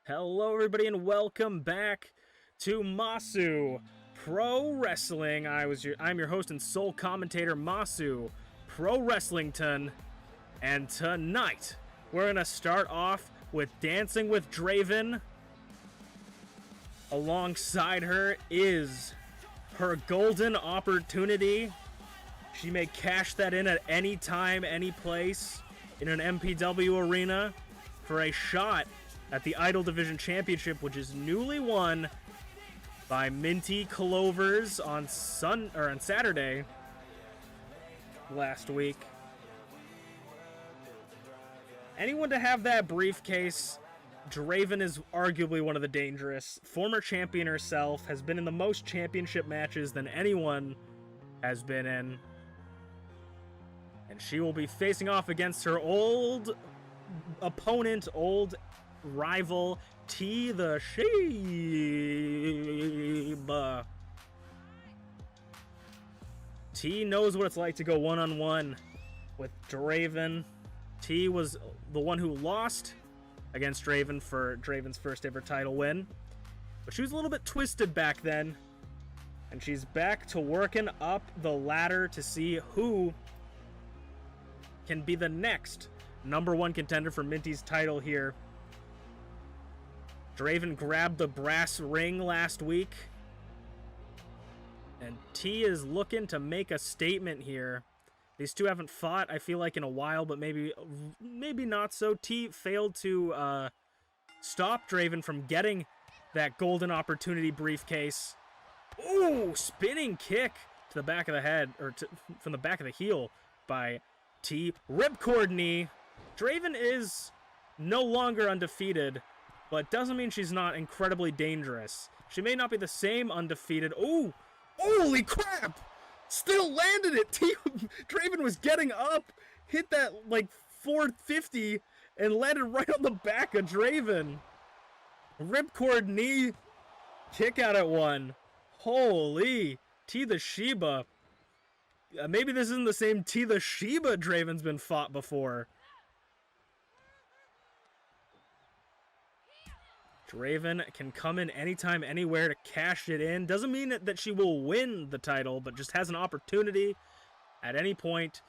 Hello everybody and welcome back to Masu Pro Wrestling. I'm your host and sole commentator, Masu Pro Wrestlington, and tonight we're gonna start off with Dancing with Draven. Alongside her is her golden opportunity. She may cash that in at any time, any place in an MPW arena for a shot at the Idol Division Championship, which is newly won by MintyClovers on Saturday last week. Anyone to have that briefcase, Draven is arguably one of the dangerous. Former champion herself, has been in the most championship matches than anyone has been in. And she will be facing off against her old opponent, old rival, TeaTheShiba. T knows what it's like to go one-on-one with Draven. T was the one who lost against Draven for Draven's first ever title win. But she was a little bit twisted back then. And she's back to working up the ladder to see who can be the next #1 contender for Minty's title here. Draven grabbed the brass ring last week. And T is looking to make a statement here. These two haven't fought, I feel like, in a while, but maybe not so. T failed to stop Draven from getting that golden opportunity briefcase. Ooh, spinning kick to the back of the head, or from the back of the heel by T. Ripcord knee. Draven is no longer undefeated, but doesn't mean she's not incredibly dangerous. She may not be the same undefeated. Ooh! Holy crap! Still landed it! Draven was getting up, hit that, like, 450, and landed right on the back of Draven. Ripcord knee, kick out at one. Holy! TeaTheShiba. Maybe this isn't the same TeaTheShiba Draven's been fought before. Draven can come in anytime, anywhere to cash it in. Doesn't mean that she will win the title, but just has an opportunity at any point,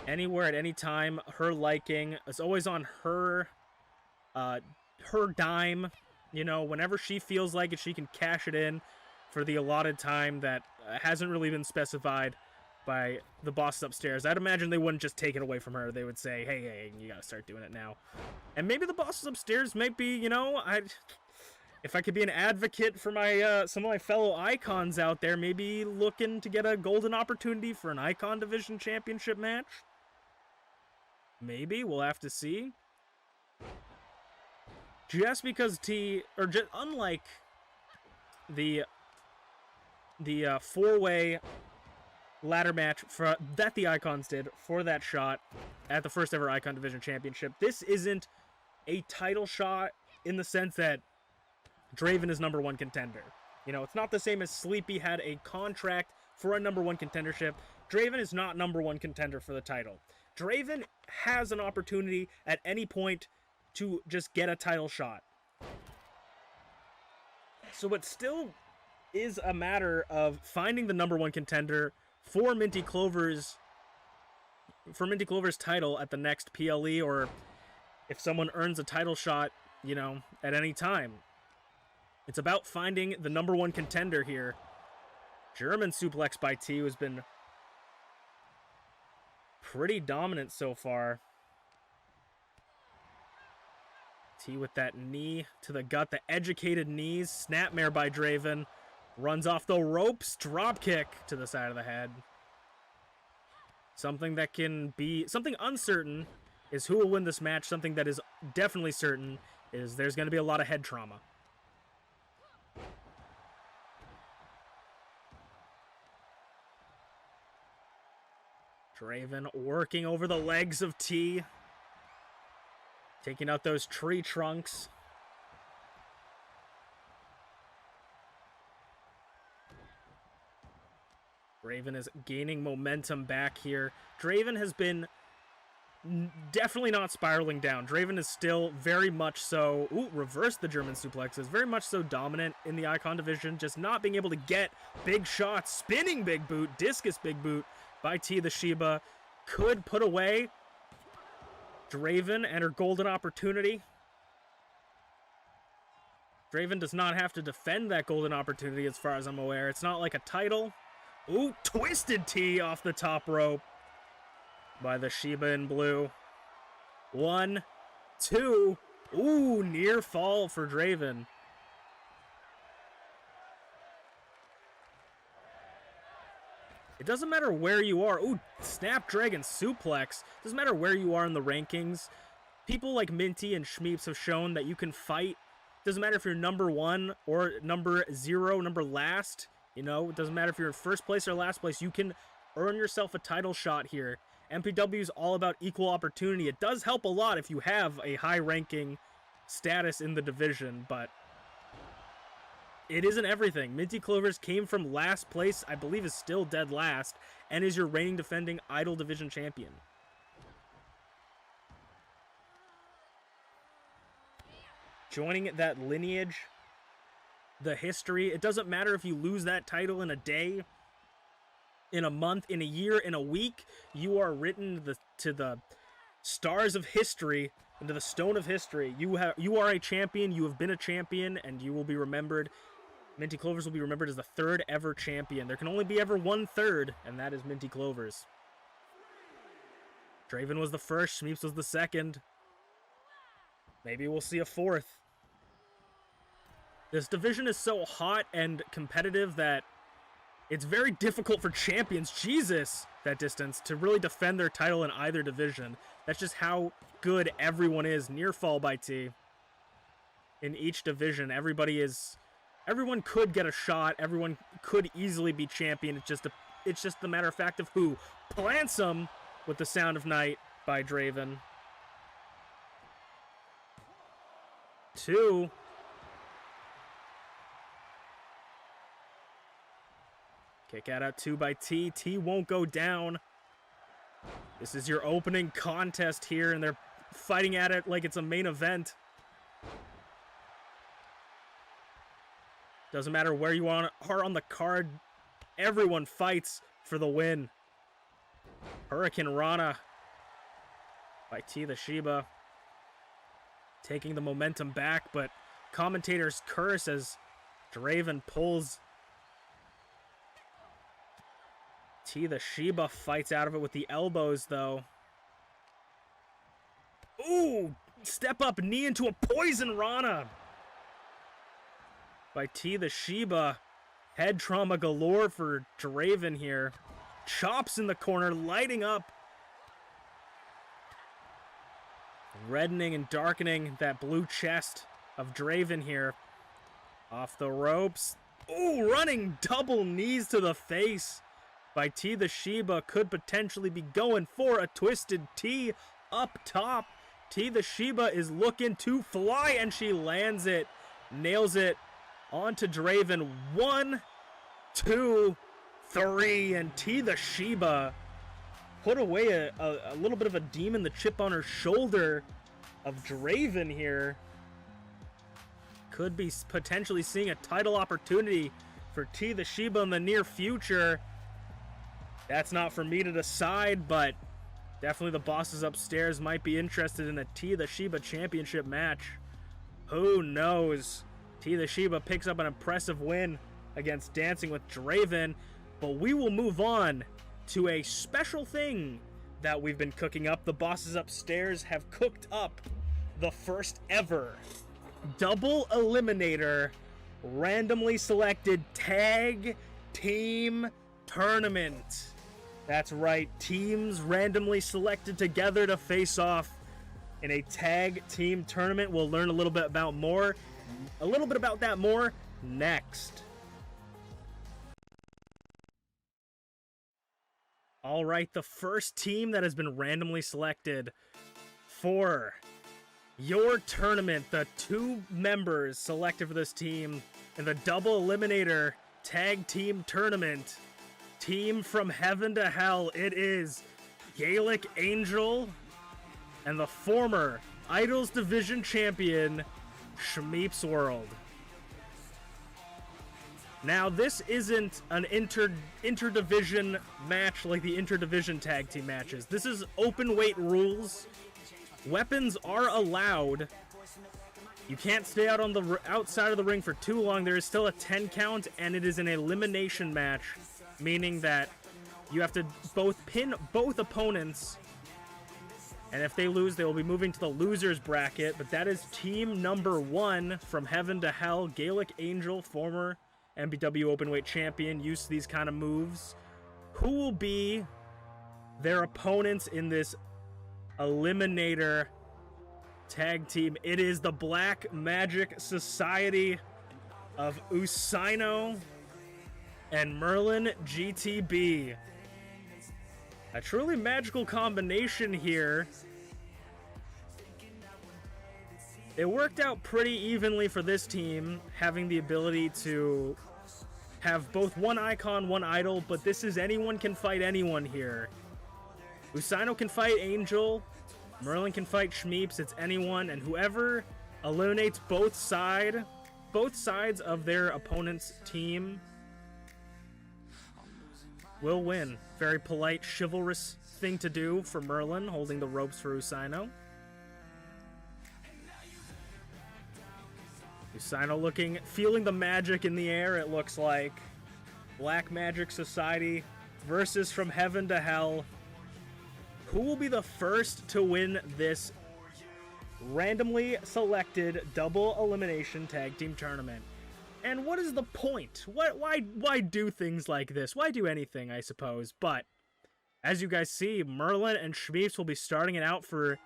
anywhere, at any time. Her liking. It's always on her dime. You know, whenever she feels like it, she can cash it in for the allotted time that hasn't really been specified by the bosses upstairs. I'd imagine they wouldn't just take it away from her. They would say, hey, you gotta start doing it now. And maybe the bosses upstairs might be, you know, if I could be an advocate for my some of my fellow icons out there, maybe looking to get a golden opportunity for an Icon Division Championship match. Maybe, we'll have to see. Just because unlike the four-way ladder match that the Icons did for that shot at the first ever Icon Division Championship, this isn't a title shot in the sense that Draven is #1 contender. You know, it's not the same as Sleepy had a contract for a #1 contendership. Draven is not #1 contender for the title. Draven has an opportunity at any point to just get a title shot. So it still is a matter of finding the #1 contender for MintyClovers' title at the next PLE, or if someone earns a title shot, you know, at any time. It's about finding the #1 contender here. German suplex by T, who's been pretty dominant so far. T with that knee to the gut, the educated knees, snapmare by Draven. Runs off the ropes, drop kick to the side of the head. Something that can be, something uncertain is who will win this match. Something that is definitely certain is there's going to be a lot of head trauma. Draven working over the legs of T. Taking out those tree trunks. Draven is gaining momentum back here. Draven has been definitely not spiraling down. Draven is still very much so, reverse the German suplexes, very much so dominant in the Icon division, just not being able to get big shots. Spinning big boot, discus big boot by TeaTheShiba could put away Draven and her golden opportunity. Draven does not have to defend that golden opportunity as far as I'm aware. It's not like a title. Ooh, twisted T off the top rope by the Shiba in blue. 1, 2. Ooh, near fall for Draven. It doesn't matter where you are. Ooh, Snapdragon suplex. Doesn't matter where you are in the rankings. People like Minty and Shmeeps have shown that you can fight. Doesn't matter if you're number 1 or number 0, number last. You know, it doesn't matter if you're in first place or last place. You can earn yourself a title shot here. MPW is all about equal opportunity. It does help a lot if you have a high-ranking status in the division, but it isn't everything. MintyClovers came from last place, I believe is still dead last, and is your reigning defending Idol Division champion. Joining that lineage, the history, it doesn't matter if you lose that title in a day, in a month, in a year, in a week. You are written to the stars of history, into the stone of history. You are a champion, you have been a champion, and you will be remembered. MintyClovers will be remembered as the 3rd ever champion. There can only be ever 1 3rd, and that is MintyClovers. Draven was the 1st, Shmeeps was the 2nd. Maybe we'll see a 4th. This division is so hot and competitive that it's very difficult for champions, Jesus, that distance, to really defend their title in either division. That's just how good everyone is. Near fall by T. In each division, everyone could get a shot. Everyone could easily be champion. It's just the matter of fact of who plants them with the Sound of Night by Draven. 2. Kick out 2 by T. T won't go down. This is your opening contest here, and they're fighting at it like it's a main event. Doesn't matter where you are on the card. Everyone fights for the win. Hurricane Rana by TeaTheShiba. Taking the momentum back, but commentators curse as Draven pulls. TeaTheShiba fights out of it with the elbows, though. Ooh! Step up knee into a poison Rana by TeaTheShiba. Head trauma galore for Draven here. Chops in the corner, lighting up. Reddening and darkening that blue chest of Draven here. Off the ropes. Ooh, running double knees to the face by TeaTheShiba. Could potentially be going for a twisted T up top. TeaTheShiba is looking to fly, and she lands it. Nails it onto Draven. 1, 2, 3, and TeaTheShiba put away a little bit of a demon, the chip on her shoulder of Draven here. Could be potentially seeing a title opportunity for TeaTheShiba in the near future. That's not for me to decide, but definitely the bosses upstairs might be interested in a TeaTheShiba championship match. Who knows? TeaTheShiba picks up an impressive win against Dancing with Draven, but we will move on to a special thing that we've been cooking up. The bosses upstairs have cooked up the first ever double eliminator randomly selected tag team tournament. That's right, teams randomly selected together to face off in a tag team tournament. We'll learn a little bit about that more next. All right, the first team that has been randomly selected for your tournament, the 2 members selected for this team in the double eliminator tag team tournament, team from heaven to hell, it is Gaelic Angel and the former Idols Division champion, ShmeepsWorld. Now, this isn't an interdivision match like the interdivision tag team matches. This is open weight rules. Weapons are allowed. You can't stay out on the outside of the ring for too long. There is still a 10 count, and it is an elimination match, meaning that you have to both pin both opponents, and if they lose, they will be moving to the losers bracket. But that is team number 1 from Heaven to Hell, Gaelic Angel, former MBW Openweight champion, used to these kind of moves. Who will be their opponents in this eliminator tag team? It is the Black Magic Society of Usaino and MerlinGTB. A truly magical combination here. It worked out pretty evenly for this team, having the ability to have both one icon, one idol, but this is anyone can fight anyone here. Usaino can fight Angel, Merlin can fight Shmeeps, it's anyone, and whoever eliminates both sides of their opponent's team will win. Very polite, chivalrous thing to do for Merlin, holding the ropes for Usaino. Usaino feeling the magic in the air, it looks like. Black Magic Society versus From Heaven to Hell. Who will be the first to win this randomly selected double elimination tag team tournament? And what is the point? Why do things like this? Why do anything, I suppose? But as you guys see, Merlin and Shmeeps will be starting it out for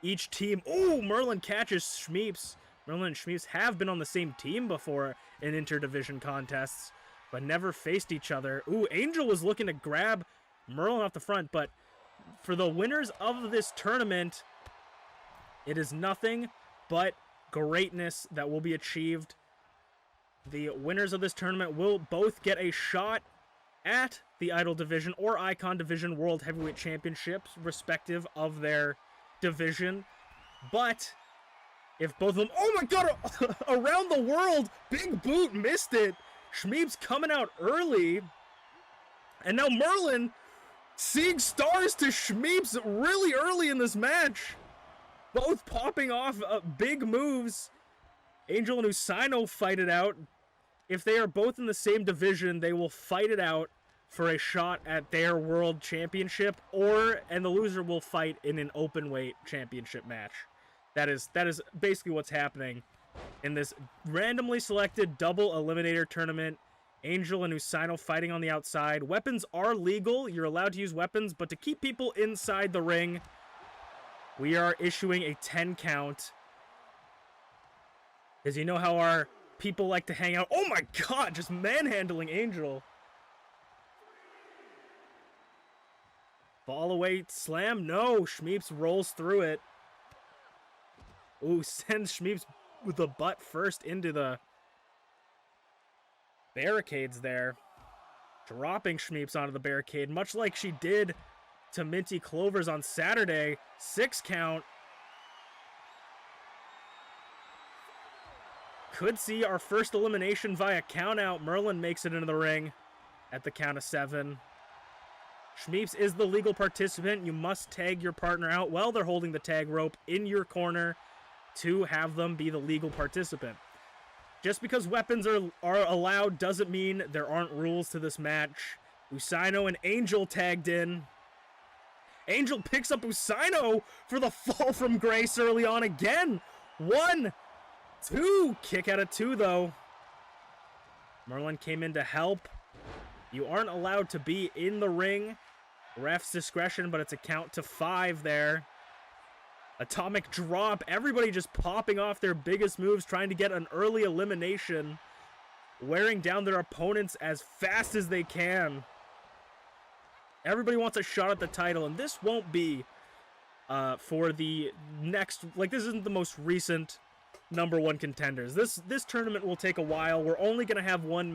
each team. Oh, Merlin catches Shmeeps. Merlin and Shmeeps have been on the same team before in interdivision contests, but never faced each other. Ooh, Angel was looking to grab Merlin off the front, but for the winners of this tournament, it is nothing but greatness that will be achieved. The winners of this tournament will both get a shot at the Idol Division or Icon Division World Heavyweight Championships, respective of their division. But if both of them... Oh my god! Around the world! Big boot missed it! Shmeeps coming out early. And now Merlin seeing stars to Shmeeps really early in this match. Both popping off big moves. Angel and Usaino fight it out. If they are both in the same division, they will fight it out for a shot at their world championship, and the loser will fight in an open weight championship match. That is basically what's happening in this randomly selected double eliminator tournament. Angel and Usaino fighting on the outside. Weapons are legal. You're allowed to use weapons, but to keep people inside the ring, we are issuing a 10 count. Because you know how our people like to hang out. Oh my god, just manhandling Angel. Fall away slam. No, Shmeeps rolls through it. Ooh, sends Shmeeps with the butt first into the barricades there. Dropping Shmeeps onto the barricade, much like she did to MintyClovers on Saturday. 6 count. Could see our first elimination via countout. Merlin makes it into the ring at the count of 7. Shmeeps is the legal participant. You must tag your partner out while they're holding the tag rope in your corner to have them be the legal participant. Just because weapons are allowed doesn't mean there aren't rules to this match. Usaino and Angel tagged in. Angel picks up Usaino for the fall from grace early on again. 1, 2. Kick out of 2, though. Merlin came in to help. You aren't allowed to be in the ring. Ref's discretion, but it's a count to 5 there. Atomic drop. Everybody just popping off their biggest moves, trying to get an early elimination. Wearing down their opponents as fast as they can. Everybody wants a shot at the title, and this won't be for the next... Like, this isn't the most recent #1 contenders. This tournament will take a while. We're only going to have one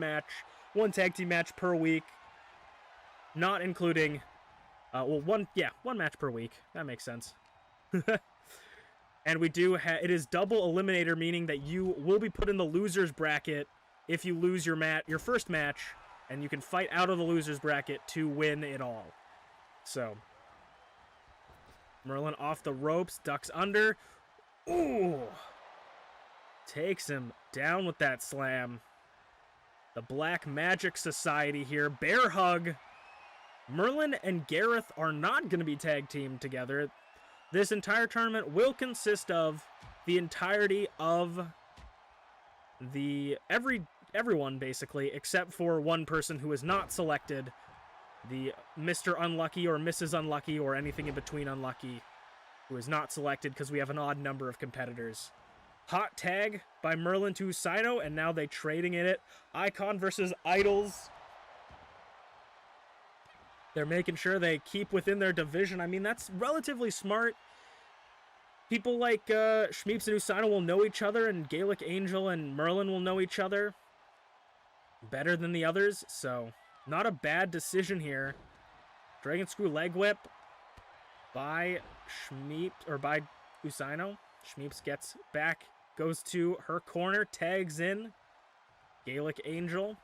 tag team match per week. Not including... one match per week. That makes sense. And we do it is double eliminator, meaning that you will be put in the loser's bracket if you lose your first match, and you can fight out of the loser's bracket to win it all. So, Merlin off the ropes, ducks under. Ooh! Takes him down with that slam. The Black Magic Society here. Bear hug. Merlin and Gareth are not going to be tag teamed together. This entire tournament will consist of the entirety of everyone, basically, except for one person who is not selected. The Mr. Unlucky or Mrs. Unlucky or anything in between unlucky, who is not selected because we have an odd number of competitors. Hot tag by Merlin to Usaino, and now they trading in it. Icon versus Idols. They're making sure they keep within their division. I mean, that's relatively smart. People like Shmeeps and Usaino will know each other, and Gaelic Angel and Merlin will know each other better than the others, so not a bad decision here. Dragon Screw Leg Whip by by Usaino. Shmeeps gets back, goes to her corner, tags in Gaelic Angel.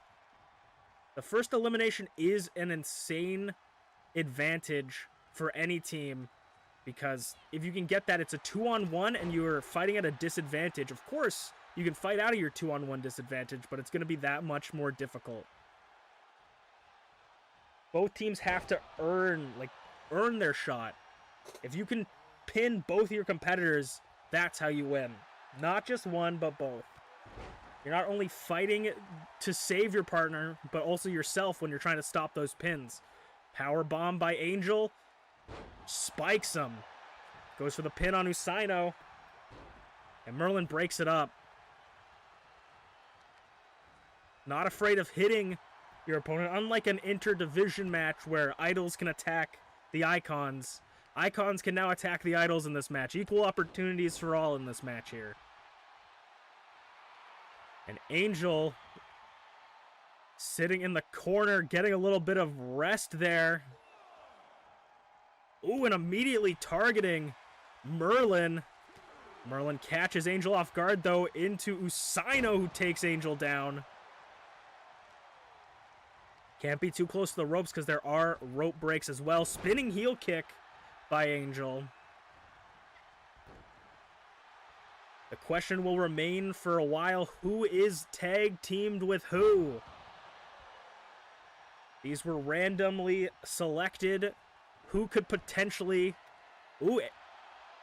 The first elimination is an insane advantage for any team, because if you can get that, it's a 2-on-1 and you're fighting at a disadvantage. Of course, you can fight out of your 2-on-1 disadvantage, but it's going to be that much more difficult. Both teams have to earn their shot. If you can pin both your competitors, that's how you win. Not just one, but both. You're not only fighting to save your partner, but also yourself when you're trying to stop those pins. Power bomb by Angel. Spikes him. Goes for the pin on Usaino. And Merlin breaks it up. Not afraid of hitting your opponent. Unlike an interdivision match where Idols can attack the Icons. Icons can now attack the Idols in this match. Equal opportunities for all in this match here. And Angel sitting in the corner, getting a little bit of rest there. Ooh, and immediately targeting Merlin. Merlin catches Angel off guard, though, into Usaino, who takes Angel down. Can't be too close to the ropes because there are rope breaks as well. Spinning heel kick by Angel. The question will remain for a while, who is tag teamed with who? These were randomly selected. Who could potentially... Ooh,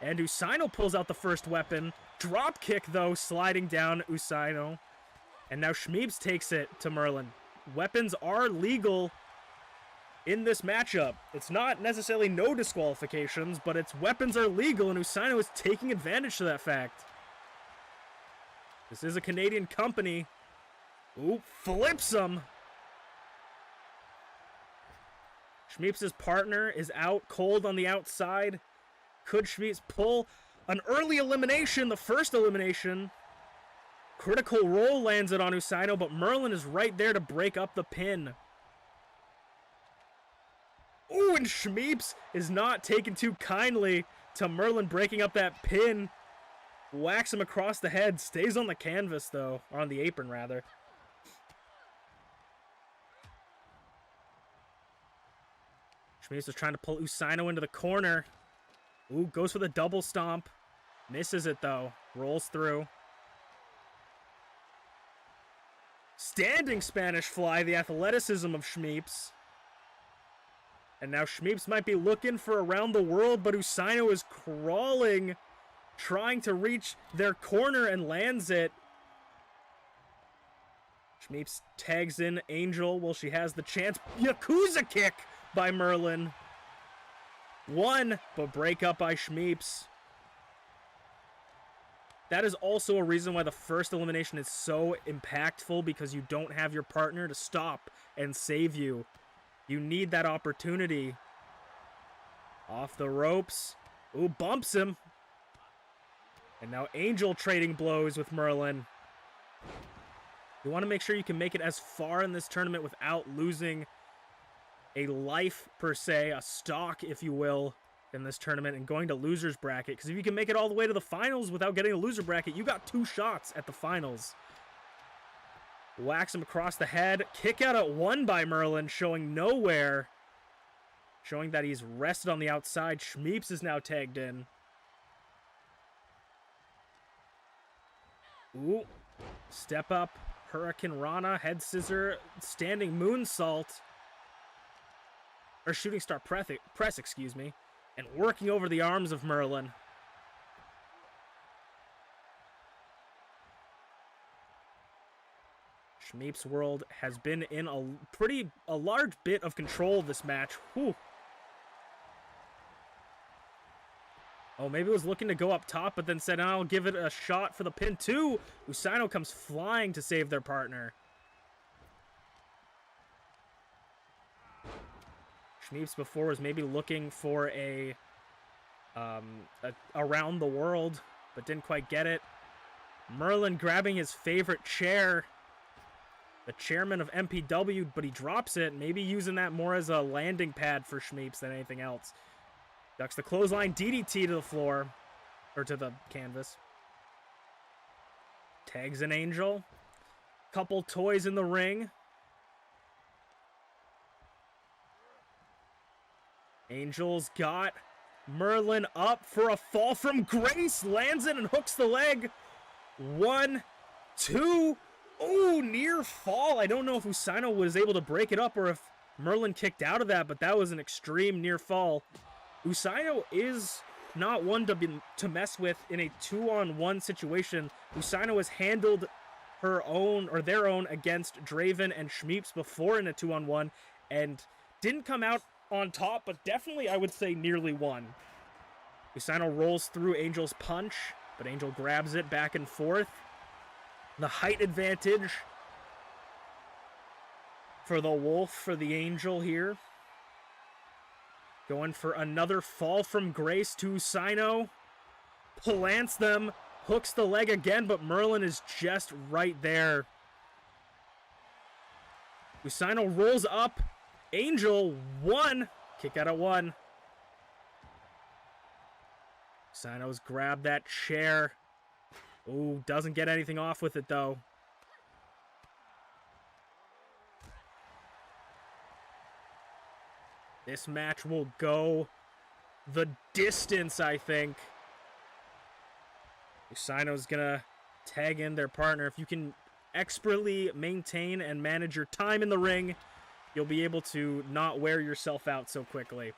and Usaino pulls out the first weapon. Drop kick, though, sliding down Usaino. And now Shmeeps takes it to Merlin. Weapons are legal in this matchup. It's not necessarily no disqualifications, but its weapons are legal, and Usaino is taking advantage of that fact. This is a Canadian company. Ooh, flips him. Shmeeps' partner is out cold on the outside. Could Shmeeps pull an early elimination? The first elimination. Critical roll lands it on Usaino, but Merlin is right there to break up the pin. Ooh, and Shmeeps is not taken too kindly to Merlin breaking up that pin. Whacks him across the head. Stays on the canvas, though. Or on the apron, rather. Shmeeps is trying to pull Usaino into the corner. Ooh, goes for the double stomp. Misses it, though. Rolls through. Standing Spanish fly, the athleticism of Shmeeps. And now Shmeeps might be looking for around the world, but Usaino is crawling, trying to reach their corner and lands it. Shmeeps tags in Angel while she has the chance. Yakuza kick by Merlin. One, but break up by Shmeeps. That is also a reason why the first elimination is so impactful, because you don't have your partner to stop and save you. You need that opportunity. Off the ropes. Ooh, bumps him. And now Angel trading blows with Merlin. You want to make sure you can make it as far in this tournament without losing a life, per se, a stock, if you will. in this tournament and going to loser's bracket. Because if you can make it all the way to the finals without getting a loser bracket, you got 2 shots at the finals. Whacks him across the head. Kick out at 1 by Merlin, showing nowhere. Showing that he's rested on the outside. Shmeeps is now tagged in. Ooh. Step up. Hurricane Rana. Head scissor. Standing moonsault. Or shooting star press, excuse me. And working over the arms of Merlin. ShmeepsWorld has been in a large bit of control of this match. Whew. Oh, maybe it was looking to go up top, but then said, I'll give it a shot for the pin too. Usaino comes flying to save their partner. Shmeeps before was maybe looking for a around the world, but didn't quite get it. Merlin grabbing his favorite chair. The chairman of MPW, but he drops it, maybe using that more as a landing pad for Shmeeps than anything else. Ducks the clothesline DDT to the floor, or to the canvas. Tags an Angel. Couple toys in the ring. Angel's got Merlin up for a fall from grace. Lands it and hooks the leg. 1, 2. Oh, near fall. I don't know if Usaino was able to break it up or if Merlin kicked out of that, but that was an extreme near fall. Usaino is not one to mess with in a 2-on-1 situation. Usaino has handled her own or their own against Draven and Shmeeps before in a 2-on-1 and didn't come out on top, but definitely I would say nearly won. Usaino rolls through Angel's punch, but Angel grabs it back and forth. The height advantage for the Wolf, for the Angel here. Going for another fall from grace to Usaino. Plants them, hooks the leg again, but Merlin is just right there. Usaino rolls up. Angel, 1. Kick out at 1. Usaino's grabbed that chair. Ooh, doesn't get anything off with it, though. This match will go the distance, I think. Usaino's gonna tag in their partner. If you can expertly maintain and manage your time in the ring, you'll be able to not wear yourself out so quickly.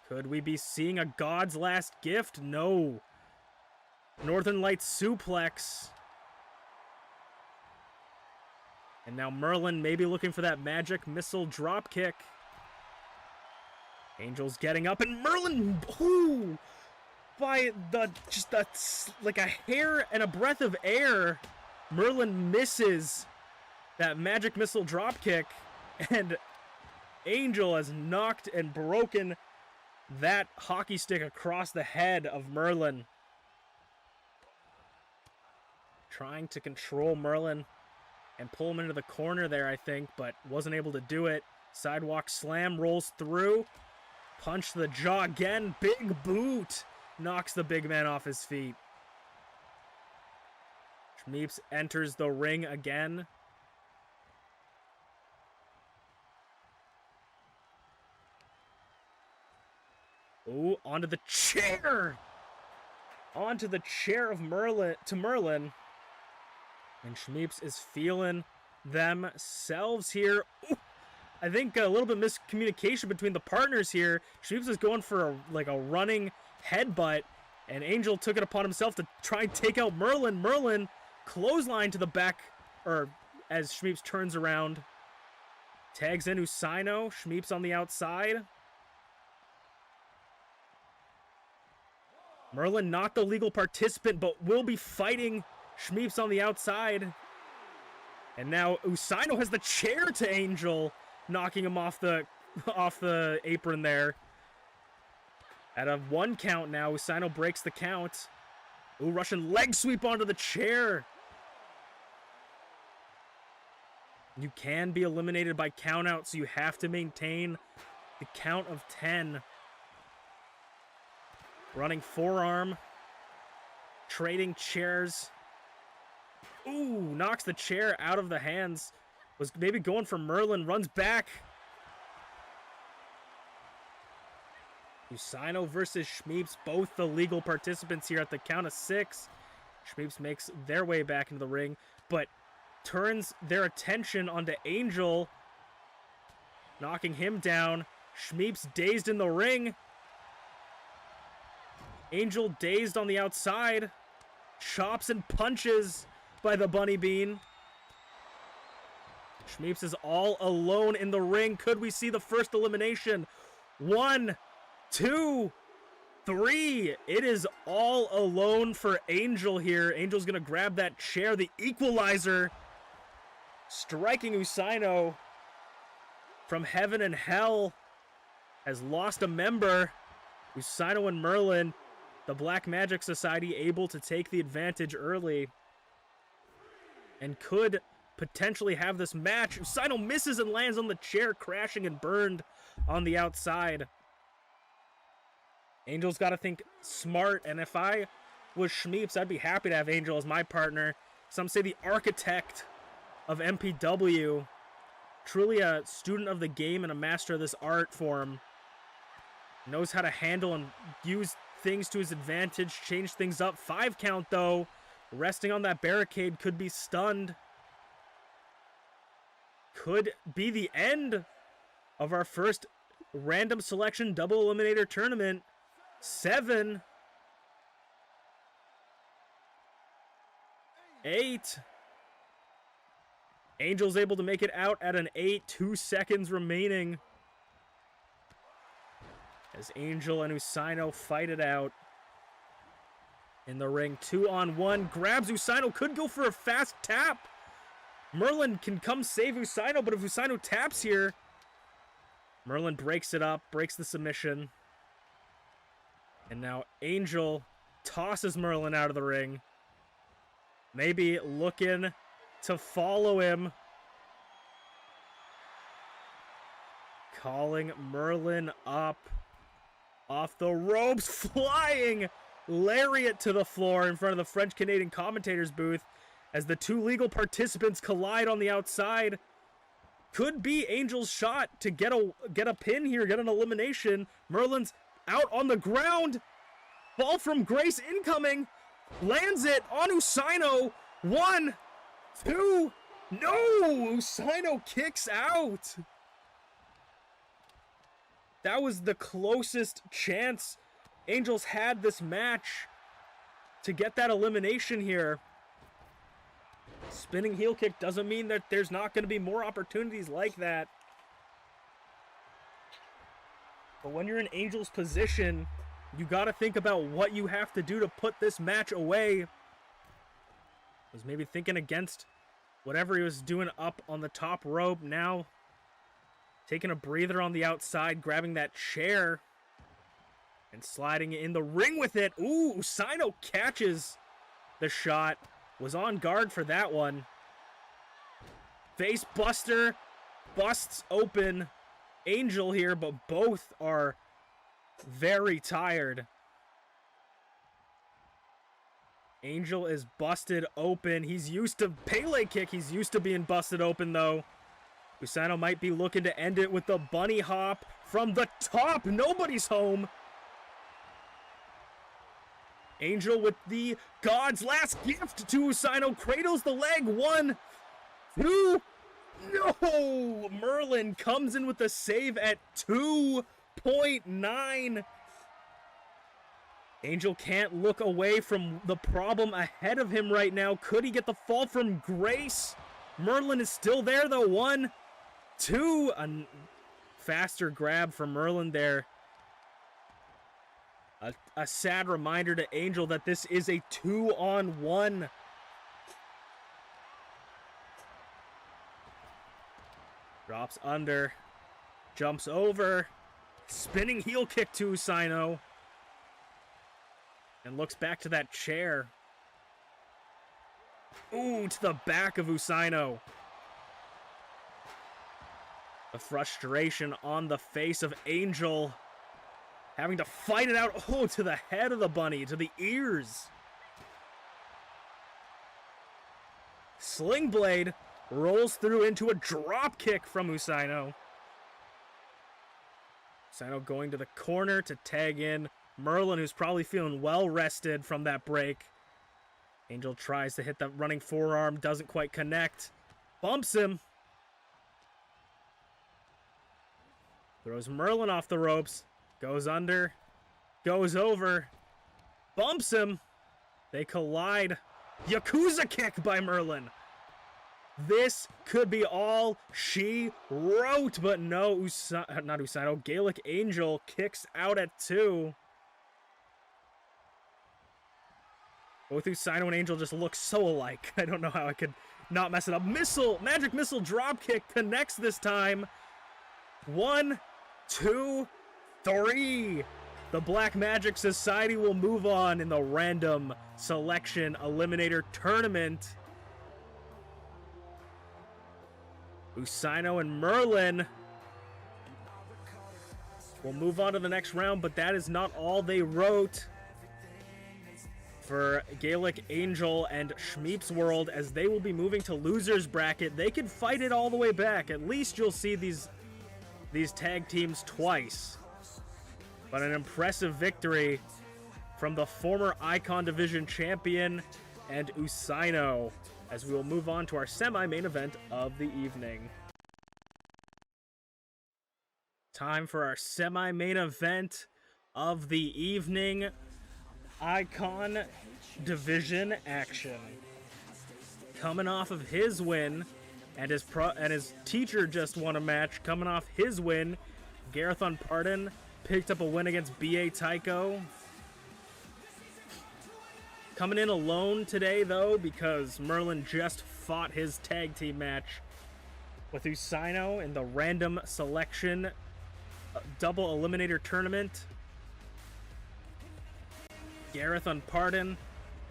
Could we be seeing a God's Last Gift? No. Northern Lights suplex. And now Merlin maybe looking for that magic missile drop kick. Angel's getting up and Merlin, ooh, by like a hair and a breath of air, Merlin misses that magic missile drop kick, and Angel has knocked and broken that hockey stick across the head of Merlin. Trying to control Merlin and pull him into the corner there, I think, but wasn't able to do it. Sidewalk slam, rolls through. Punch to the jaw again. Big boot. Knocks the big man off his feet. Shmeeps enters the ring again. Ooh, onto the chair. Onto the chair of Merlin, to Merlin. And Shmeeps is feeling themselves here. Ooh, I think a little bit of miscommunication between the partners here. Shmeeps is going for a running headbutt, and Angel took it upon himself to try and take out Merlin. Merlin clothesline to the back, or as Shmeeps turns around. Tags in Usaino. Shmeeps on the outside. Merlin not the legal participant, but will be fighting Shmeeps on the outside. And now Usaino has the chair to Angel, knocking him off the apron there. At a 1 count now, Usaino breaks the count. Ooh, Russian leg sweep onto the chair. You can be eliminated by count out, so you have to maintain the count of 10. Running forearm. Trading chairs. Ooh, knocks the chair out of the hands. Was maybe going for Merlin. Runs back. Usaino versus Shmeeps. Both the legal participants here at the count of 6. Shmeeps makes their way back into the ring. But turns their attention onto Angel. Knocking him down. Shmeeps dazed in the ring. Angel dazed on the outside. Chops and punches by the Bunny Bean. Shmeeps is all alone in the ring. Could we see the first elimination? 1, 2, 3. It is all alone for Angel here. Angel's gonna grab that chair, the equalizer. Striking Usaino from heaven and hell. Has lost a member. Usaino and Merlin, the Black Magic Society, able to take the advantage early and could potentially have this match. Usaino misses and lands on the chair, crashing and burned on the outside. Angel's got to think smart, and if I was Shmeeps, I'd be happy to have Angel as my partner. Some say the architect of MPW, truly a student of the game and a master of this art form. Knows how to handle and use things to his advantage, change things up. 5 count though. Resting on that barricade, could be stunned. Could be the end of our first random selection double eliminator tournament. 7. 8. Angel's able to make it out at an 8. 2 seconds remaining. As Angel and Usaino fight it out in the ring. 2-on-1. Grabs Usaino. Could go for a fast tap. Merlin can come save Usaino, but if Usaino taps here, Merlin breaks it up, breaks the submission. And now Angel tosses Merlin out of the ring. Maybe looking to follow him. Calling Merlin up. Off the ropes, flying lariat to the floor in front of the French-Canadian commentator's booth as the 2 legal participants collide on the outside. Could be Angel's shot to get a pin here, get an elimination. Merlin's out on the ground. Ball from Grace incoming. Lands it on Usaino. 1, 2. No! Usaino kicks out. That was the closest chance Angels had this match to get that elimination here. Spinning heel kick doesn't mean that there's not going to be more opportunities like that. But when you're in Angel's position, you got to think about what you have to do to put this match away. Was maybe thinking against whatever he was doing up on the top rope. Now taking a breather on the outside, grabbing that chair and sliding in the ring with it. Ooh, Usaino catches the shot. Was on guard for that one. Face buster busts open Angel here, but both are very tired. Angel is busted open. He's used to Pele kick. He's used to being busted open though. Usaino might be looking to end it with the bunny hop from the top. Nobody's home. Angel with the God's last gift to Usaino. Cradles the leg. 1, 2. No! Merlin comes in with the save at 2.9. Angel can't look away from the problem ahead of him right now. Could he get the fall from Grace? Merlin is still there though. 1, 2. A faster grab from Merlin there. A sad reminder to Angel that this is a 2-on-1. Drops under. Jumps over. Spinning heel kick to Usaino. And looks back to that chair. Ooh, to the back of Usaino. The frustration on the face of Angel. having to fight it out. Oh, to the head of the bunny, to the ears. Sling Blade rolls through into a drop kick from Usaino. Usaino going to the corner to tag in Merlin, who's probably feeling well rested from that break. Angel tries to hit that running forearm, doesn't quite connect. Bumps him. Throws Merlin off the ropes. Goes under. Goes over. Bumps him. They collide. Yakuza kick by Merlin. This could be all she wrote, but no, not Usaino. Gaelic Angel kicks out at 2. Both Usaino and Angel just look so alike. I don't know how I could not mess it up. Magic Missile drop kick connects this time. 1, 2, 3. The Black Magic Society will move on in the random selection eliminator tournament. Usaino and Merlin will move on to the next round, but that is not all they wrote for Gaelic Angel and ShmeepsWorld, as they will be moving to losers bracket. They could fight it all the way back. At least you'll see these tag teams twice. But an impressive victory from the former Icon Division champion and Usaino, as we will move on to our semi-main event of the evening. Time for our semi-main event of the evening. Icon Division action. Coming off of his win, and his teacher just won a match. Coming off his win, Gareth Unpardon picked up a win against B.A. Tycho. Coming in alone today, though, because Merlin just fought his tag team match with Usaino in the random selection double eliminator tournament. Gareth Unpardon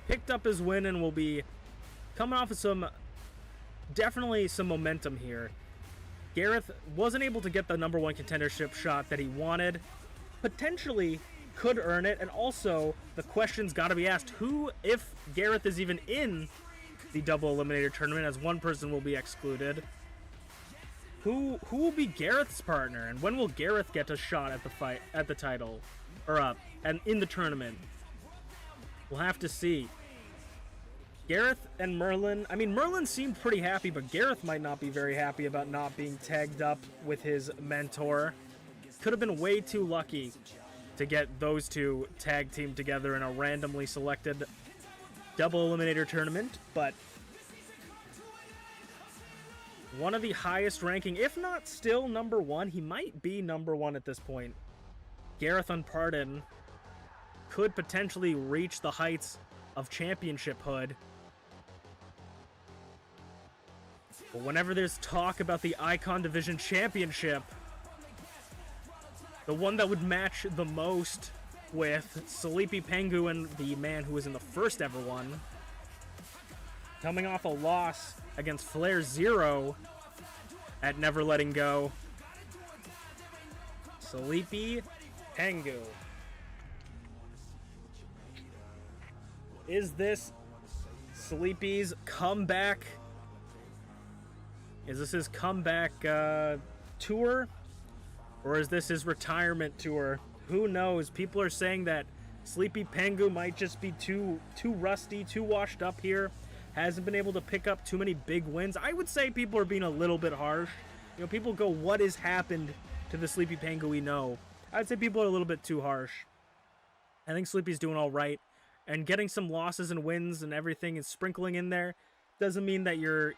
picked up his win and will be coming off of definitely some momentum here. Gareth wasn't able to get the #1 contendership shot that he wanted. Potentially could earn it, and also the question's got to be asked, who, if Gareth is even in the double eliminator tournament, as one person will be excluded, who will be Gareth's partner, and when will Gareth get a shot at the title, or and in the tournament? We'll have to see. Gareth and Merlin, I mean, Merlin seemed pretty happy, but Gareth might not be very happy about not being tagged up with his mentor. Could have been way too lucky to get those two tag team together in a randomly selected double eliminator tournament, but one of the highest ranking, if not still #1, he might be #1 at this point. Gareth Unpardon could potentially reach the heights of championshiphood. But whenever there's talk about the Icon Division Championship, the one that would match the most with TheSleepyPengu and the man who was in the first ever one, coming off a loss against FlairZero at Never Letting Go, TheSleepyPengu. Is this Sleepy's comeback? Is this his comeback tour? Or is this his retirement tour? Who knows? People are saying that TheSleepyPengu might just be too rusty, too washed up here. Hasn't been able to pick up too many big wins. I would say people are being a little bit harsh. You know, people go, what has happened to TheSleepyPengu we know? I'd say people are a little bit too harsh. I think Sleepy's doing all right. And getting some losses and wins and everything and sprinkling in there doesn't mean that you're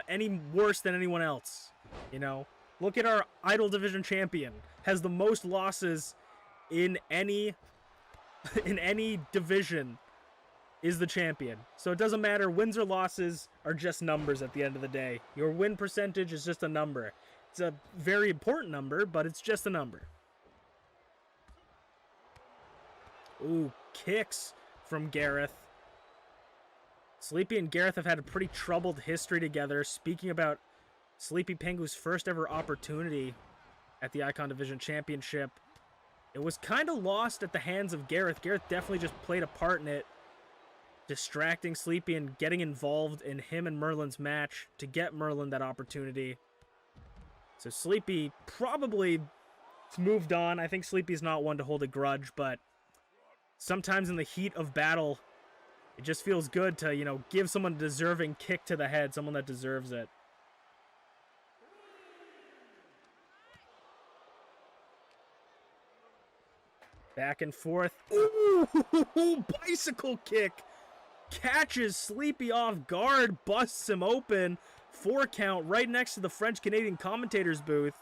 any worse than anyone else. You know, look at our Idol Division champion. Has the most losses in any division. Is the champion. So it doesn't matter. Wins or losses are just numbers at the end of the day. Your win percentage is just a number. It's a very important number, but it's just a number. Ooh, kicks from Gareth. Sleepy and Gareth have had a pretty troubled history together. Speaking about TheSleepyPengu's first ever opportunity at the Icon Division Championship, It was kind of lost at the hands of Gareth. Gareth definitely just played a part in it, distracting Sleepy and getting involved in him and Merlin's match to get Merlin that opportunity. So Sleepy probably moved on. I think Sleepy's not one to hold a grudge, but sometimes in the heat of battle, it just feels good to, you know, give someone a deserving kick to the head, someone that deserves it. Back and forth. Ooh, bicycle kick. Catches Sleepy off guard, busts him open. 4 count right next to the French-Canadian commentator's booth.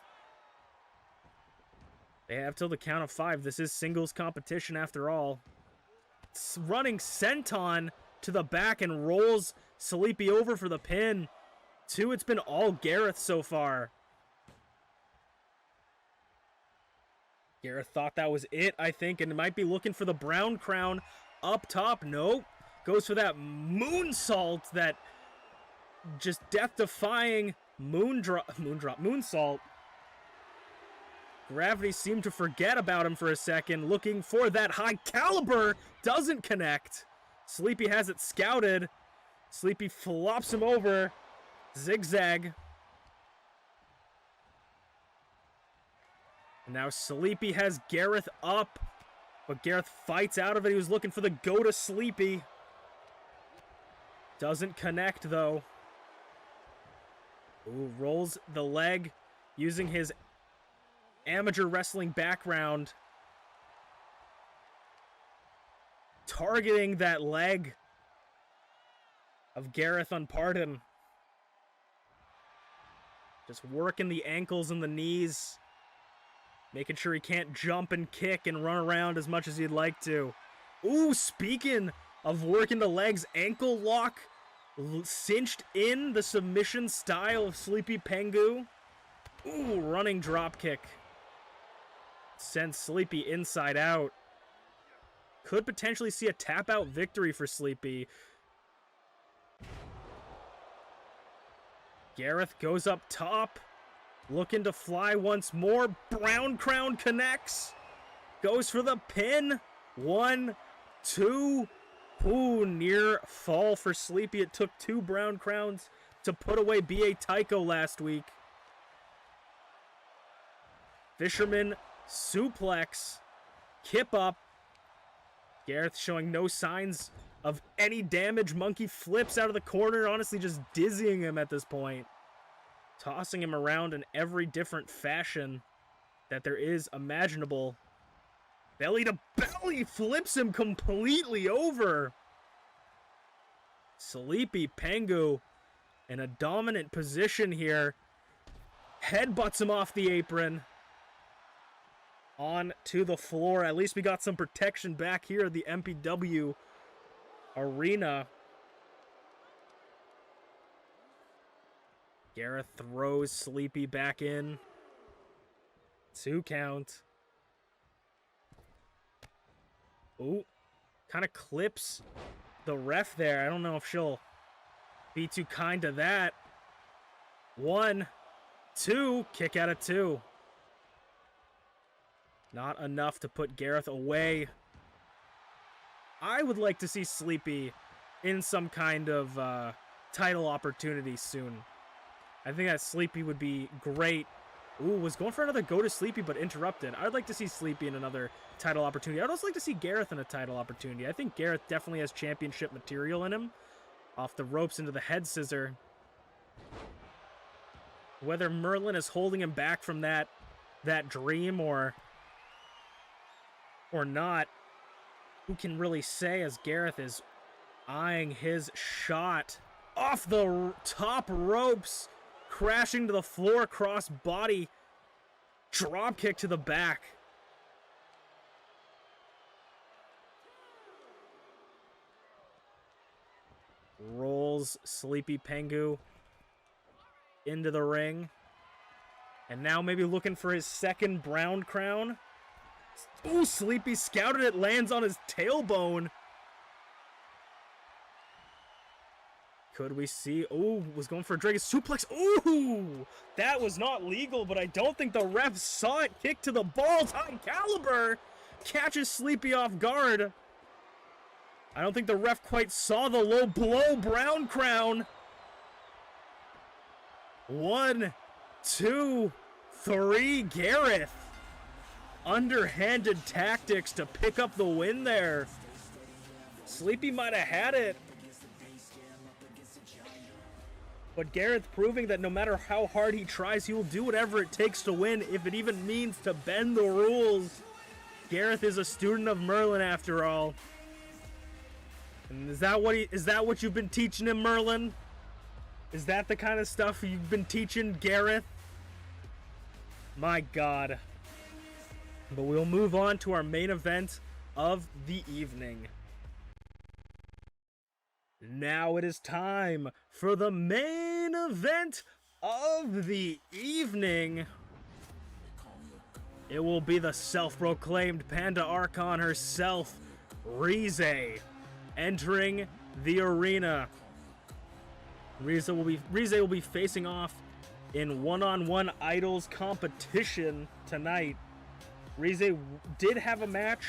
They have till the count of 5. This is singles competition after all. It's running senton to the back and rolls Sleepy over for the pin. 2, it's been all Gareth so far. Gareth thought that was it, I think, and might be looking for the brown crown up top. Nope. Goes for that moonsault, that just death-defying moonsault. Gravity seemed to forget about him for a second, looking for that high caliber. Doesn't connect. Sleepy has it scouted. Sleepy flops him over. Zigzag. And now Sleepy has Gareth up, but Gareth fights out of it. He was looking for the go to Sleepy. Doesn't connect, though. Ooh, rolls the leg using his amateur wrestling background. Targeting that leg of Gareth on Pardon. Just working the ankles and the knees. Making sure he can't jump and kick and run around as much as he'd like to. Ooh, speaking of working the legs, ankle lock cinched in the submission style of SleepyPengu. Ooh, running drop kick. Sends Sleepy inside out. Could potentially see a tap out victory for Sleepy. Gareth goes up top. Looking to fly once more. Brown crown connects. Goes for the pin. 1, 2. Ooh, near fall for Sleepy. It took 2 brown crowns to put away B.A. Tycho last week. Fisherman suplex. Kip up. Gareth showing no signs of any damage. Monkey flips out of the corner. Honestly, just dizzying him at this point. Tossing him around in every different fashion that there is imaginable. Belly to belly flips him completely over. SleepyPengu in a dominant position here. Headbutts him off the apron. On to the floor. At least we got some protection back here at the MPW arena. Gareth throws Sleepy back in. 2 count. Ooh, kind of clips the ref there. I don't know if she'll be too kind to that. 1, 2, kick out of 2. Not enough to put Gareth away. I would like to see Sleepy in some kind of title opportunity soon. I think that Sleepy would be great. Ooh, was going for another go to Sleepy, but interrupted. I'd like to see Sleepy in another title opportunity. I'd also like to see Gareth in a title opportunity. I think Gareth definitely has championship material in him. Off the ropes into the head scissor. Whether Merlin is holding him back from that dream or not, who can really say, as Gareth is eyeing his shot off the top ropes. Crashing to the floor, cross body, drop kick to the back. Rolls SleepyPengu into the ring. And now maybe looking for his second brown crown. Ooh, Sleepy scouted it, lands on his tailbone. Could we see? Oh, was going for a dragon suplex. Ooh, that was not legal, but I don't think the ref saw it. Kick to the balls. High caliber catches Sleepy off guard. I don't think the ref quite saw the low blow. Brown crown. 1, 2, 3. Gareth. Underhanded tactics to pick up the win there. Sleepy might have had it. But Gareth proving that no matter how hard he tries, he will do whatever it takes to win, if it even means to bend the rules. Gareth is a student of Merlin after all. And is that what you've been teaching him, Merlin? Is that the kind of stuff you've been teaching Gareth? My God. But we'll move on to our main event of the evening. Now it is time for the main event of the evening. It will be the self-proclaimed Panda Archon herself, Rize, entering the arena. Rize will be facing off in one-on-one idols competition tonight. Rize did have a match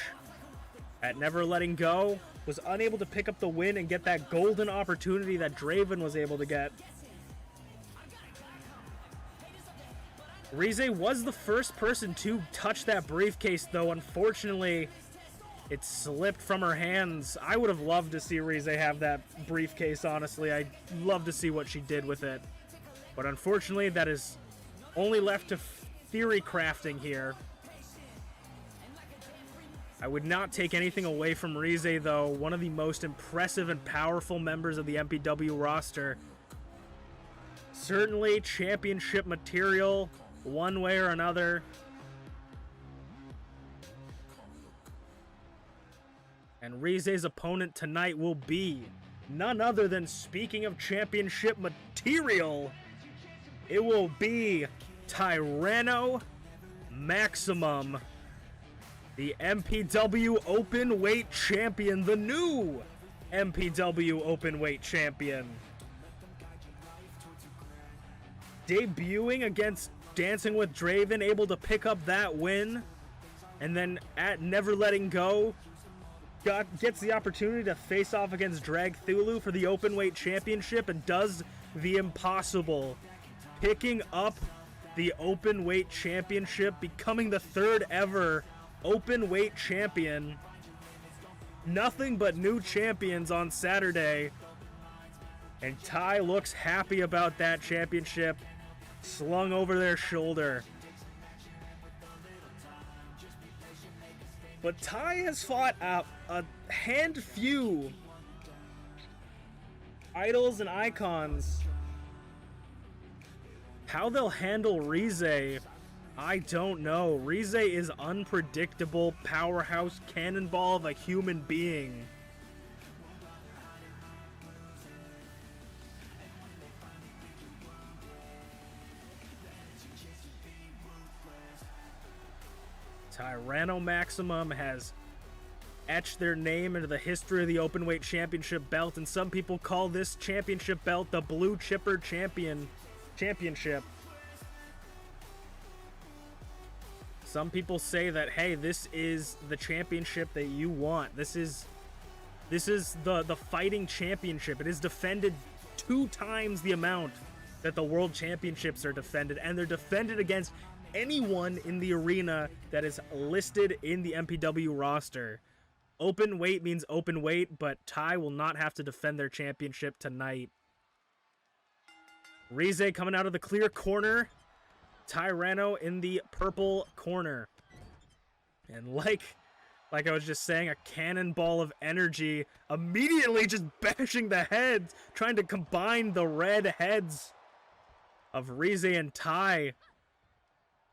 at Never Letting Go, was unable to pick up the win and get that golden opportunity that Draven was able to get. Rize was the first person to touch that briefcase, though. Unfortunately, it slipped from her hands. I would have loved to see Rize have that briefcase, honestly. I'd love to see what she did with it. But unfortunately, that is only left to theory crafting here. I would not take anything away from Rize, though. One of the most impressive and powerful members of the MPW roster. Certainly championship material, one way or another. And Rize's opponent tonight will be none other than, speaking of championship material, it will be Tyranomaximum, the MPW Openweight Champion, the new MPW Openweight Champion. Debuting against Dancing with Draven, able to pick up that win, and then at Never Letting Go, gets the opportunity to face off against Dragthulu for the Openweight Championship and does the impossible, picking up the Openweight Championship, becoming the third ever Openweight Champion. Nothing but new champions on Saturday, and Ty looks happy about that championship slung over their shoulder. But Ty has fought a hand few idols and icons. How they'll handle Rize, I don't know. Rize is unpredictable, powerhouse cannonball of a human being. Tyranomaximum has etched their name into the history of the Openweight Championship belt, and some people call this championship belt the Blue Chipper Championship. Some people say that, hey, this is the championship that you want. This is the fighting championship. It is defended 2 times the amount that the world championships are defended, and they're defended against anyone in the arena that is listed in the MPW roster. Open weight means open weight, but Ty will not have to defend their championship tonight. Rize coming out of the clear corner. Tyrano in the purple corner. And like I was just saying, a cannonball of energy, immediately just bashing the heads, trying to combine the red heads of Rize and Ty.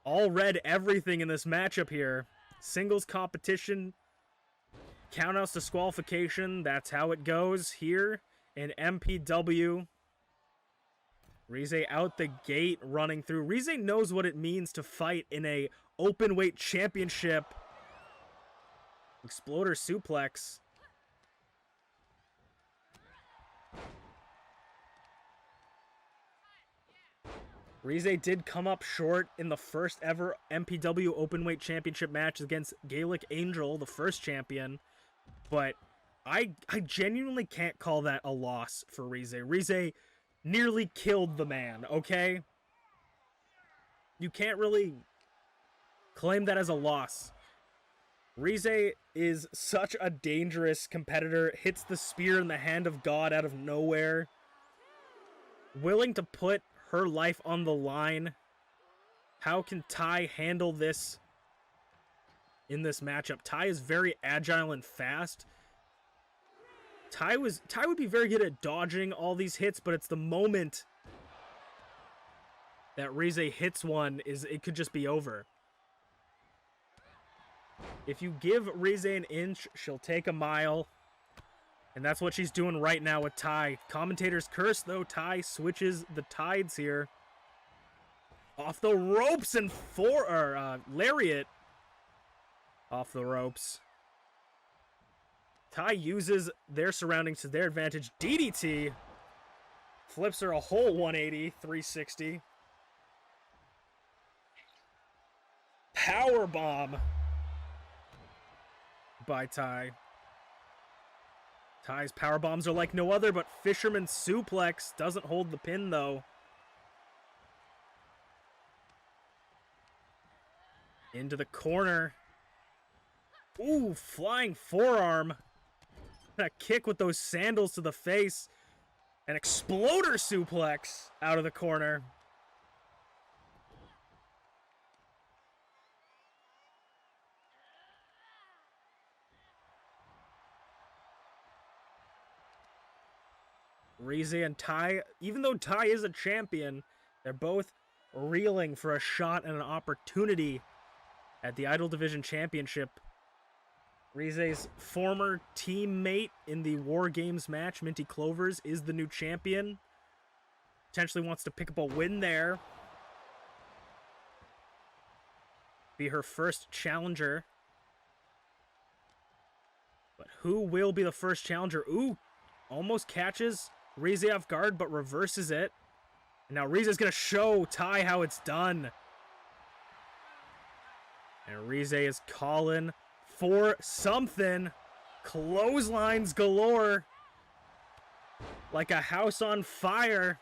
All red everything in this matchup here. Singles competition, countouts, disqualification. That's how it goes here in MPW. Rize out the gate, running through. Rize knows what it means to fight in a openweight championship. Exploder suplex. Rize did come up short in the first ever MPW Openweight Championship match against Gaelic Angel, the first champion. But I genuinely can't call that a loss for Rize. Rize nearly killed the man, okay? You can't really claim that as a loss. Rize is such a dangerous competitor, hits the spear in the hand of God out of nowhere. Willing to put her life on the line. How can Ty handle this in this matchup? Ty is very agile and fast. Ty would be very good at dodging all these hits, but it's the moment that Rize hits one, it could just be over. If you give Rize an inch, she'll take a mile. And that's what she's doing right now with Ty. Commentator's curse, though. Ty switches the tides here. Off the ropes and lariat. Off the ropes. Ty uses their surroundings to their advantage. DDT. Flips her a whole 180, 360. Powerbomb by Ty. Ty's power bombs are like no other, but Fisherman Suplex doesn't hold the pin, though. Into the corner. Ooh, flying forearm. A kick with those sandals to the face. An exploder suplex out of the corner. Rize and Ty, even though Ty is a champion, they're both reeling for a shot and an opportunity at the Idol Division Championship. Rize's former teammate in the War Games match, MintyClovers, is the new champion. Potentially wants to pick up a win there. Be her first challenger. But who will be the first challenger? Ooh, almost catches Rize off guard, but reverses it. And now Rize's going to show Ty how it's done. And Rize is calling for something. Clotheslines galore. Like a house on fire.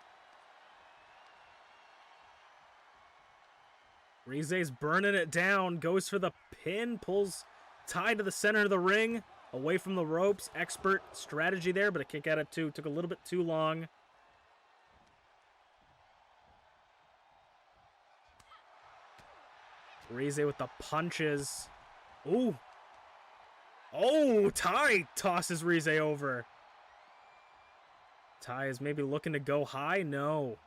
Rize's burning it down. Goes for the pin. Pulls Ty to the center of the ring. Away from the ropes. Expert strategy there, but a kick out at two. Took a little bit too long. Rize with the punches. Ooh. Oh, Ty tosses Rize over. Ty is maybe looking to go high. No.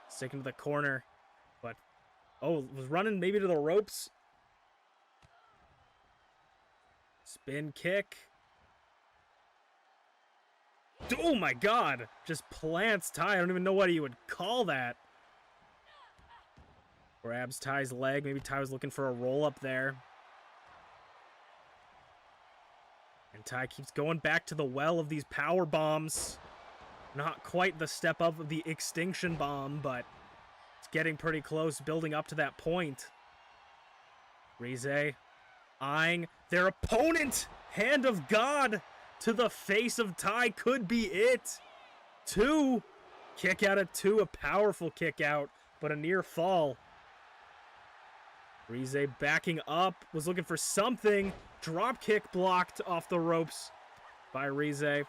Sticking to the corner. But, oh, was running maybe to the ropes. Spin kick. Oh my god! Just plants Ty. I don't even know what you would call that. Grabs Ty's leg. Maybe Ty was looking for a roll up there. And Ty keeps going back to the well of these power bombs. Not quite the step up of the extinction bomb, but it's getting pretty close, building up to that point. Rize eyeing their opponent. Hand of God to the face of Ty could be it. Two. Kick out at two. A powerful kick out, but a near fall. Rize backing up. Was looking for something. Drop kick blocked off the ropes by Rize.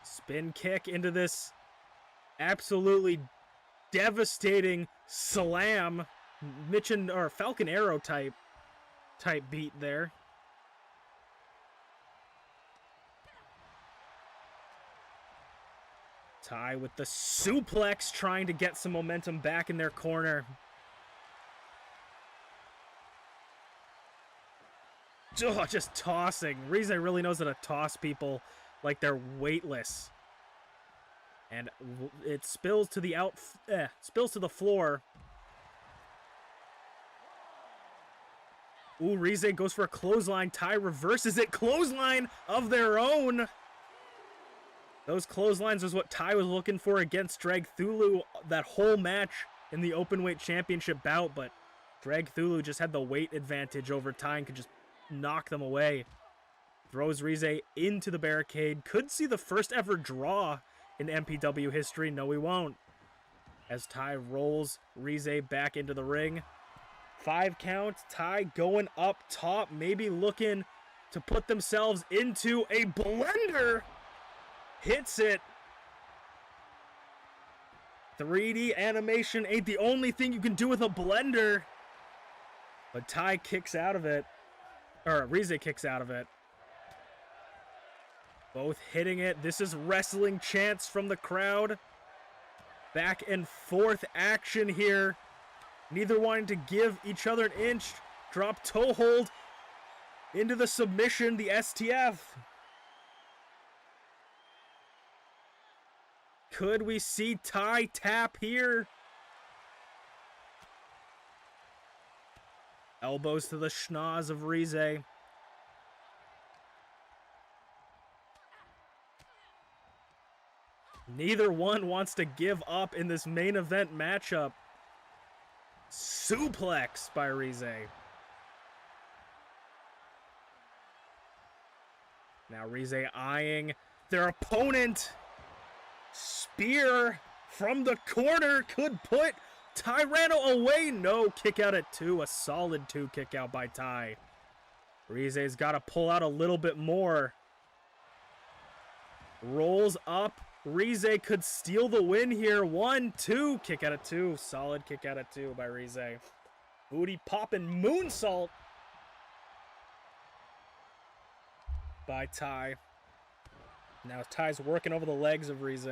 Spin kick into this absolutely devastating slam. Or Falcon Arrow type beat there. Ty with the suplex, trying to get some momentum back in their corner. Oh, just tossing. Rize really knows how to toss people like they're weightless. And it spills to the floor. Ooh, Rize goes for a clothesline. Ty reverses it. Clothesline of their own. Those clotheslines was what Ty was looking for against Dragthulu that whole match in the openweight championship bout, but Dragthulu just had the weight advantage over Ty and could just knock them away. Throws Rize into the barricade. Could see the first ever draw in MPW history. No, we won't. As Ty rolls Rize back into the ring. 5 count. Ty going up top. Maybe looking to put themselves into a blender. Hits it. 3D animation ain't the only thing you can do with a blender. But Ty kicks out of it. Or Rize kicks out of it. Both hitting it. This is wrestling chants from the crowd. Back and forth action here. Neither wanting to give each other an inch. Drop toe hold into the submission, the STF. Could we see Ty tap here? Elbows to the schnoz of Rize. Neither one wants to give up in this main event matchup. Suplex by Rize. Now Rize eyeing their opponent. Spear from the corner could put Tyrano away. No, kick out at 2. A solid 2 kick out by Ty. Rize's got to pull out a little bit more. Rolls up. Rize could steal the win here. 1, 2. Kick out at 2. Solid kick out at 2 by Rize. Booty popping moonsault by Ty. Now Ty's working over the legs of Rize.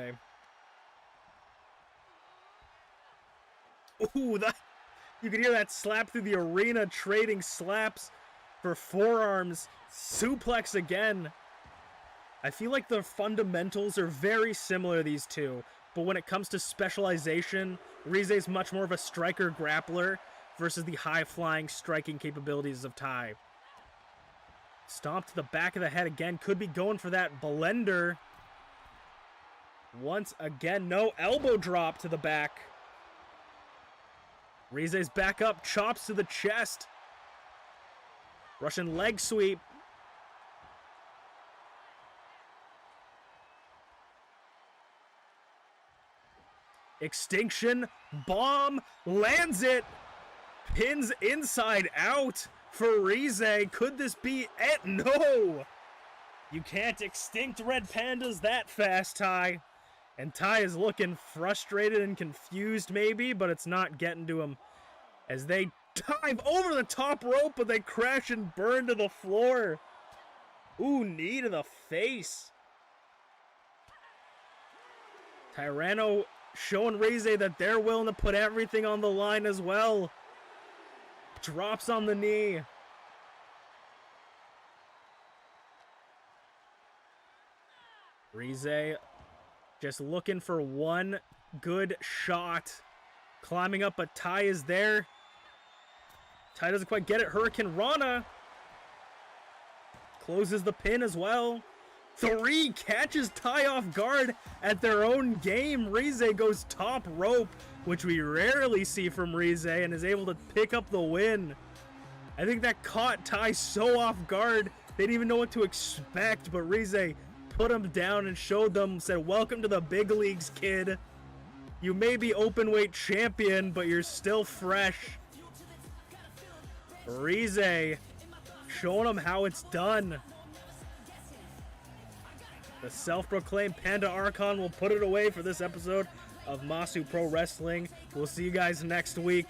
Ooh, that, you can hear that slap through the arena, trading slaps for forearms. Suplex again. I feel like the fundamentals are very similar, these two. But when it comes to specialization, Rize's much more of a striker grappler versus the high-flying striking capabilities of Ty. Stomp to the back of the head again. Could be going for that blender. Once again, no elbow drop to the back. Rize's back up. Chops to the chest. Russian leg sweep. Extinction. Bomb. Lands it. Pins inside out. For Rize, could this be it? No! You can't extinct red pandas that fast, Ty. And Ty is looking frustrated and confused maybe, but it's not getting to him. As they dive over the top rope, but they crash and burn to the floor. Ooh, knee to the face. Tyrano showing Rize that they're willing to put everything on the line as well. Drops on the knee. Rize just looking for one good shot. Climbing up, but Ty is there. Ty doesn't quite get it. Hurricane Rana closes the pin as well. 3 catches Ty off guard at their own game. Rize goes top rope, which we rarely see from Rize, and is able to pick up the win. I think that caught Ty so off guard, they didn't even know what to expect, but Rize put him down and showed them, said, welcome to the big leagues, kid. You may be open weight champion, but you're still fresh. Rize showing them how it's done. The self-proclaimed Panda Archon will put it away for this episode of Masu Pro Wrestling. We'll see you guys next week.